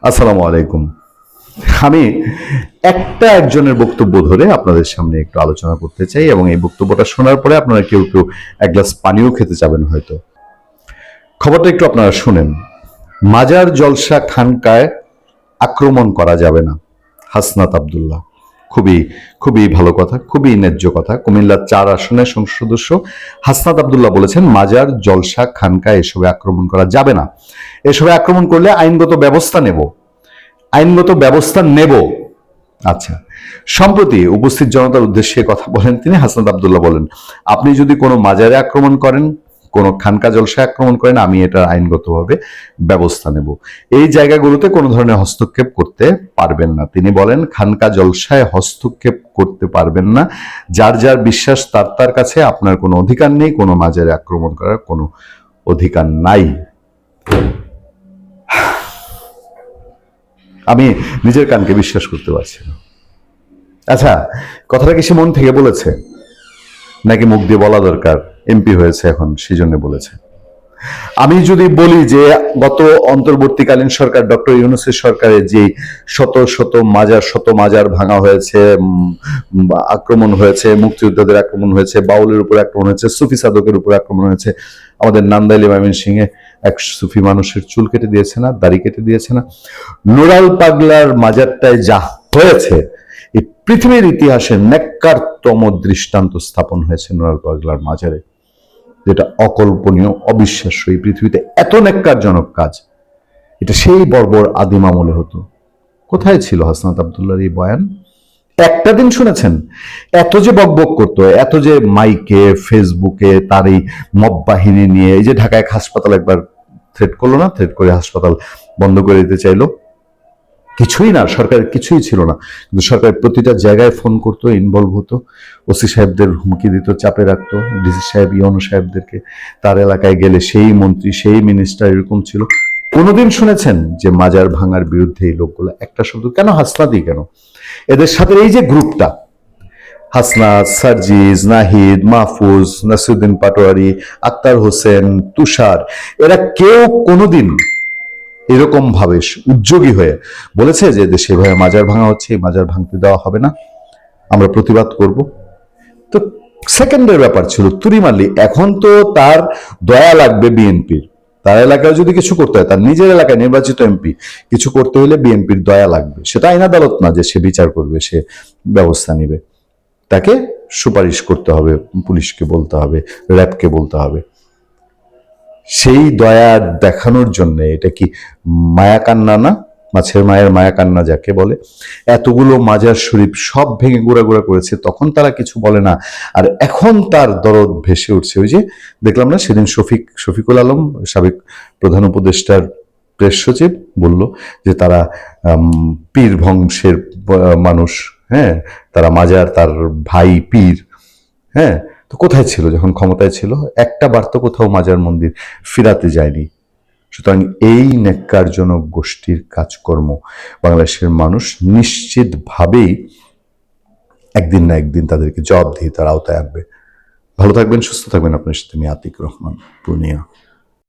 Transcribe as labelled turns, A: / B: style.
A: আসসালামু আলাইকুম। আমি একজনের বক্তব্য ধরে আপনাদের সামনে একটু আলোচনা করতে চাই এবং এই বক্তব্যটা শোনার পরে আপনারা কেউ কেউ এক গ্লাস পানিও খেতে চাবেন হয়তো। খবরটা একটু আপনারা শুনেন। মাজার জলসা খানকায় আক্রমণ করা যাবে না, হাসনাত আব্দুল্লাহ। খুবই খুবই ভালো কথা, খুবই ন্যায্য কথা। কুমিল্লার 4 আসনের সংসদ সদস্য হাসনাত আব্দুল্লাহ বলেছেন মাজার জলসা খানকায় এসবে আক্রমণ করা যাবে না। এসবে আক্রমণ করলে আইনগত ব্যবস্থা নেব। আচ্ছা, সম্প্রতি উপস্থিত জনতার উদ্দেশ্যে কথা বলেন তিনি। হাসনাত আব্দুল্লাহ বলেন, আপনি যদি কোনো মাজারে আক্রমণ করেন, কোনো খানকা জলসায় আক্রমণ করেন, আমি এটা আইনগতভাবে ব্যবস্থা নেব। এই জায়গাগুলোতে কোনো ধরনের হস্তক্ষেপ করতে পারবেন না। তিনি বলেন, খানকা জলসায় হস্তক্ষেপ করতে পারবেন না। যার যার বিশ্বাস তার কাছে, আপনার কোনো অধিকার নেই, কোনো মাজারে আক্রমণ করার কোনো অধিকার নাই। আমি নিজের কানকে বিশ্বাস করতে পারছি না। আচ্ছা, কথাটা কি সে মন থেকে বলেছে নাকি মুখ দিয়ে বলা দরকার? এমপি হয়েছে এখন, সেই জন্য বলেছে। আমি যদি বলি যে গত অন্তর্বর্তীকালীন সরকার, ডক্টর ইউনূসের সরকারে যে শত মাজার ভাঙা হয়েছে, আক্রমণ হয়েছে, মুক্তিযোদ্ধাদের আক্রমণ হয়েছে, বাউলের উপর আক্রমণ হয়েছে, সুফি সাধকের উপর আক্রমণ হয়েছে, আমাদের নান্দাইল ময়মনসিংহে এক সুফি মানুষের চুল কেটে দিয়েছে না, দাড়ি কেটে দিয়েছে না। নুরাল পাগলার মাজারটায় যা হয়েছে, এই পৃথিবীর ইতিহাসে ন্যাক্কারতম দৃষ্টান্ত স্থাপন হয়েছে নুরাল পাগলার মাজারে, যেটা অকল্পনীয়, অবিশ্বাস্য। এই পৃথিবীতে এত ন্যাক্কারজনক কাজ এটা সেই বর্বর আদিম আমলে হতো। কোথায় ছিল হাসনাত আব্দুল্লাহর এই বয়ান? একটা দিন শুনেছেন? এত যে বকবক করতো, এত যে মাইকে ফেসবুকে তার এই মব বাহিনী নিয়ে, এই যে ঢাকায় হাসপাতাল একবার থ্রেট করলো না, থ্রেট করে হাসপাতাল বন্ধ করে দিতে চাইলো। কিছুই না, সরকারের কিছুই ছিল না, কিন্তু সরকার প্রতিটা জায়গায় ফোন করতো, ইনভলভ হতো, ওসি সাহেবদের হুমকি দিত, চাপে রাখতো, ডিসি সাহেব, ইউনো সাহেবদেরকে। তার এলাকায় গেলে সেই মন্ত্রী, সেই মিনিস্টার এরকম ছিল। কোনোদিন শুনেছেন যে মাজার ভাঙার বিরুদ্ধে এই লোকগুলো একটা শব্দ? কেন হাসনাতই কেন? এদের সাথে এই যে গ্রুপটা, হাসনাত, সার্জিজ, নাহিদ, মাহফুজ, নাসিরউদ্দিন পাটোয়ারি, আক্তার হোসেন, তুষার, এরা কেউ কোনোদিন এরকম ভাবে উদ্যোগী হয়ে বলেছে যে দেশে এভাবে মাজার ভাঙা হচ্ছে, এই মাজার ভাঙতে দেওয়া হবে না, আমরা প্রতিবাদ করব? তো সেকেন্ডের ব্যাপার ছিল, তুড়ি মারলি। এখন তো তার দয়া লাগবে বিএনপির। তার এলাকায় যদি কিছু করতে হয়, তার নিজের এলাকায় নির্বাচিত এমপি কিছু করতে হলে বিএনপির দয়া লাগবে। সেটা আইন আদালত না যে সে বিচার করবে, সে ব্যবস্থা নিবে। তাকে সুপারিশ করতে হবে, পুলিশকে বলতে হবে, র্যাবকে বলতে হবে। সেই দয়া দেখানোর জন্য, এটা কি মায়া কান্না না? মাছের মায়ের মায়া কান্না যাকে বলে। এতগুলো মাজার শরীফ সব ভেঙে গুঁড়া করেছে, তখন তারা কিছু বলে না। আর এখন তার দরদ ভেসে উঠছে। ওই যে দেখলাম না সেদিন শফিকুল আলম, সাবেক প্রধান উপদেষ্টার প্রেস সচিব, বলল যে তারা পীর বংশের মানুষ, হ্যাঁ, তারা মাজার, তার ভাই পীর। হ্যাঁ, তো কোথায় ছিল যখন ক্ষমতায় ছিল? একটা বার তো কোথাও মাজার মন্দির ফিরাতে যায়নি। সুতরাং এই ন্যাক্কারজনক গোষ্ঠীর কাজকর্ম বাংলাদেশের মানুষ নিশ্চিতভাবেই একদিন না একদিন তাদেরকে জবাবদিহিতার আওতায় আনবে। ভালো থাকবেন, সুস্থ থাকবেন। আপনার সাথে আমি আতিক রহমান, পূর্ণিয়া।